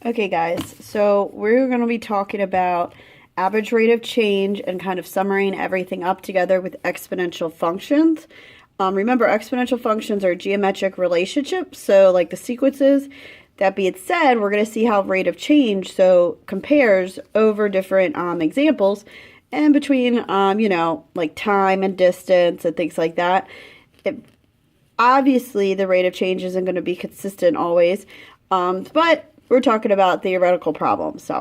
Okay guys, so we're going to be talking about average rate of change and kind of summarizing everything up together with exponential functions. Remember, exponential functions are geometric relationships, so like the sequences. That being said, we're going to see how rate of change compares over different examples and between, like time and distance and things like that. Obviously, the rate of change isn't going to be consistent always, but we're talking about theoretical problems.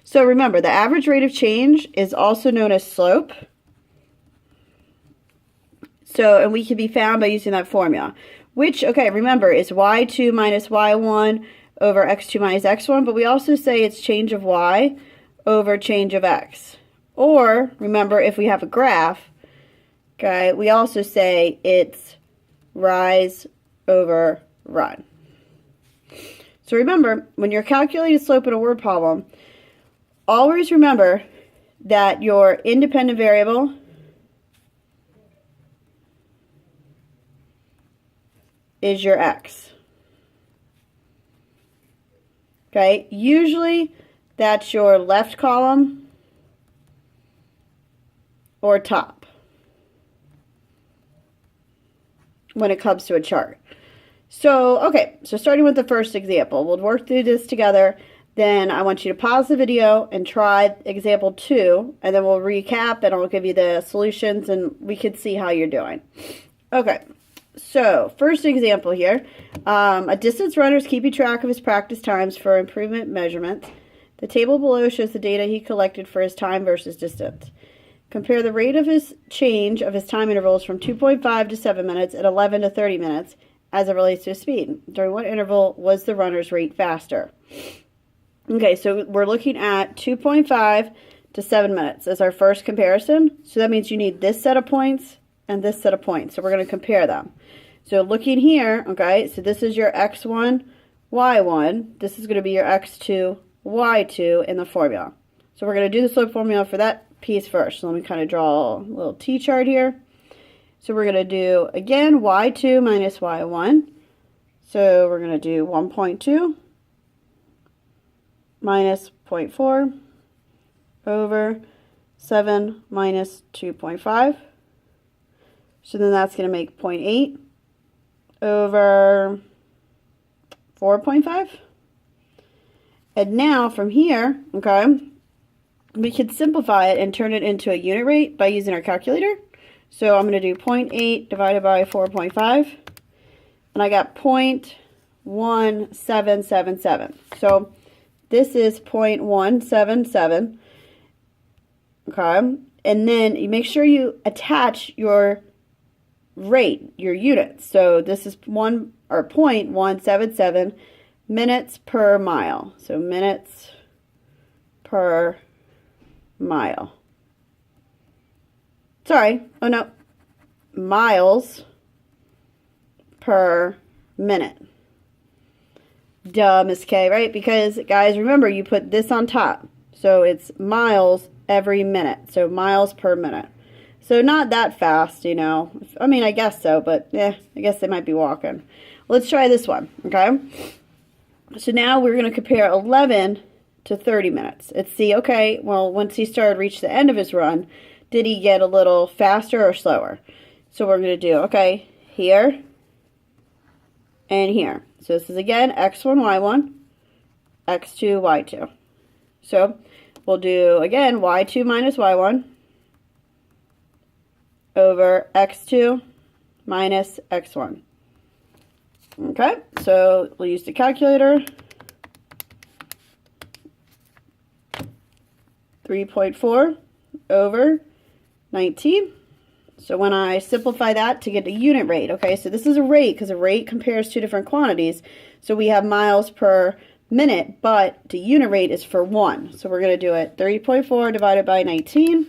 So remember, the average rate of change is also known as slope. And we can be found by using that formula, which, okay, remember, is y2 minus y1 over x2 minus x1, but we also say it's change of y over change of x. Or, remember, if we have a graph, okay, we also say it's rise over run. So remember, when you're calculating slope in a word problem, always remember that your independent variable is your x. Okay, usually that's your left column or top when it comes to a chart. So, okay, so starting with the first example, we'll work through this together. Then I want you to pause the video and try example 2, and then we'll recap and I'll give you the solutions and we can see how you're doing. Okay, so first example here, a distance runner is keeping track of his practice times for improvement measurements. The table below shows the data he collected for his time versus distance. Compare the rate of his change of his time intervals from 2.5 to 7 minutes and 11 to 30 minutes as it relates to his speed. During what interval was the runner's rate faster? Okay, so we're looking at 2.5 to 7 minutes as our first comparison. So that means you need this set of points and this set of points. So we're going to compare them. So looking here, okay, so this is your x1, y1. This is going to be your x2, y2 in the formula. So we're going to do the slope formula for that piece first. So let me kind of draw a little t-chart here. So we're going to do, again, y2 minus y1. So we're going to do 1.2 minus 0.4 over 7 minus 2.5. So then that's going to make 0.8 over 4.5. And now from here, okay, we can simplify it and turn it into a unit rate by using our calculator. So I'm going to do 0.8 divided by 4.5, and I got 0.1777. So this is 0.177, okay? And then you make sure you attach your rate, your units. So this is 0.177 minutes per mile. So minutes per mile. Sorry, oh no, miles per minute. Duh, Miss K, right? Because, guys, remember, you put this on top. So it's miles every minute. So miles per minute. So not that fast, you know. I mean, I guess so, but I guess they might be walking. Let's try this one, okay? So now we're going to compare 11 to 30 minutes. Let's see, okay, well, once he started reach the end of his run, did he get a little faster or slower? So we're going to do, okay, here and here. So this is, again, x1, y1, x2, y2. So we'll do, again, y2 minus y1 over x2 minus x1. Okay, so we'll use the calculator. 3.4 over 19. So when I simplify that to get a unit rate, okay, so this is a rate because a rate compares two different quantities. So we have miles per minute, but the unit rate is for 1. So we're going to do it 3.4 divided by 19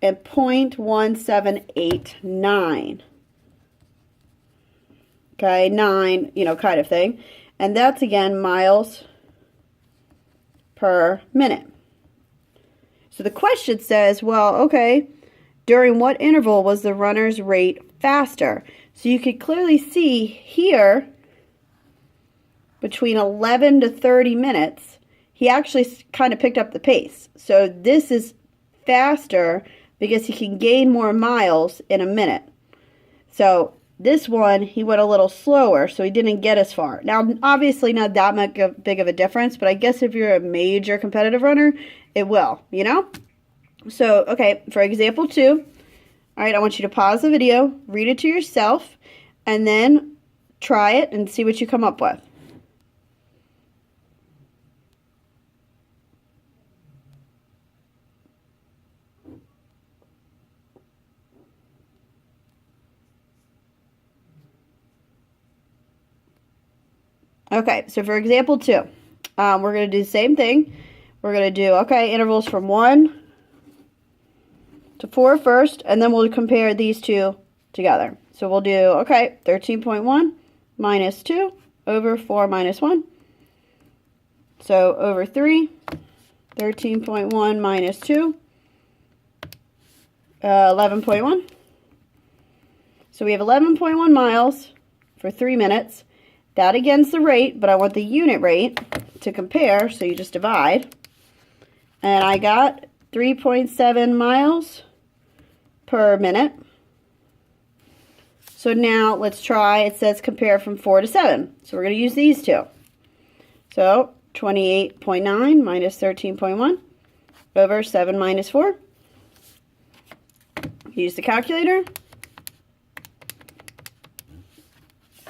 and 0.1789. Okay, 9, you know, kind of thing. And that's, again, miles per minute. So the question says, well, okay, during what interval was the runner's rate faster? So you could clearly see here between 11 to 30 minutes, he actually kind of picked up the pace. So this is faster because he can gain more miles in a minute. So this one, he went a little slower, so he didn't get as far. Now, obviously not that much big of a difference, but I guess if you're a major competitive runner, it will, you know? So, okay, for example 2, all right, I want you to pause the video, read it to yourself, and then try it and see what you come up with. Okay, so for example 2, we're going to do the same thing. We're going to do, okay, intervals from 1 to 4 first, and then we'll compare these two together. So we'll do, okay, 13.1 minus 2 over 4 minus 1. So over 3, 13.1 minus 2, 11.1. So we have 11.1 miles for 3 minutes. That against the rate, but I want the unit rate to compare, so you just divide. And I got 3.7 miles per minute. So now let's try, it says compare from 4 to 7. So we're going to use these two. So 28.9 minus 13.1 over 7 minus 4. Use the calculator.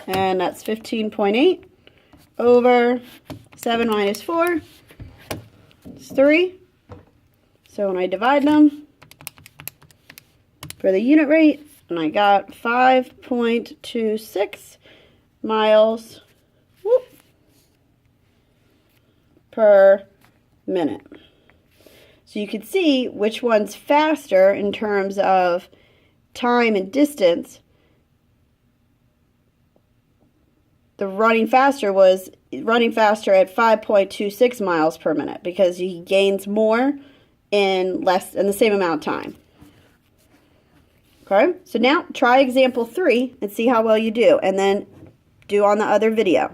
And that's 15.8 over 7 minus 4 is 3. So when I divide them for the unit rate, and I got 5.26 miles per minute. So you can see which one's faster in terms of time and distance. The running faster was running faster at 5.26 miles per minute because he gains more in the same amount of time. Okay, so now try example 3 and see how well you do, and then do on the other video.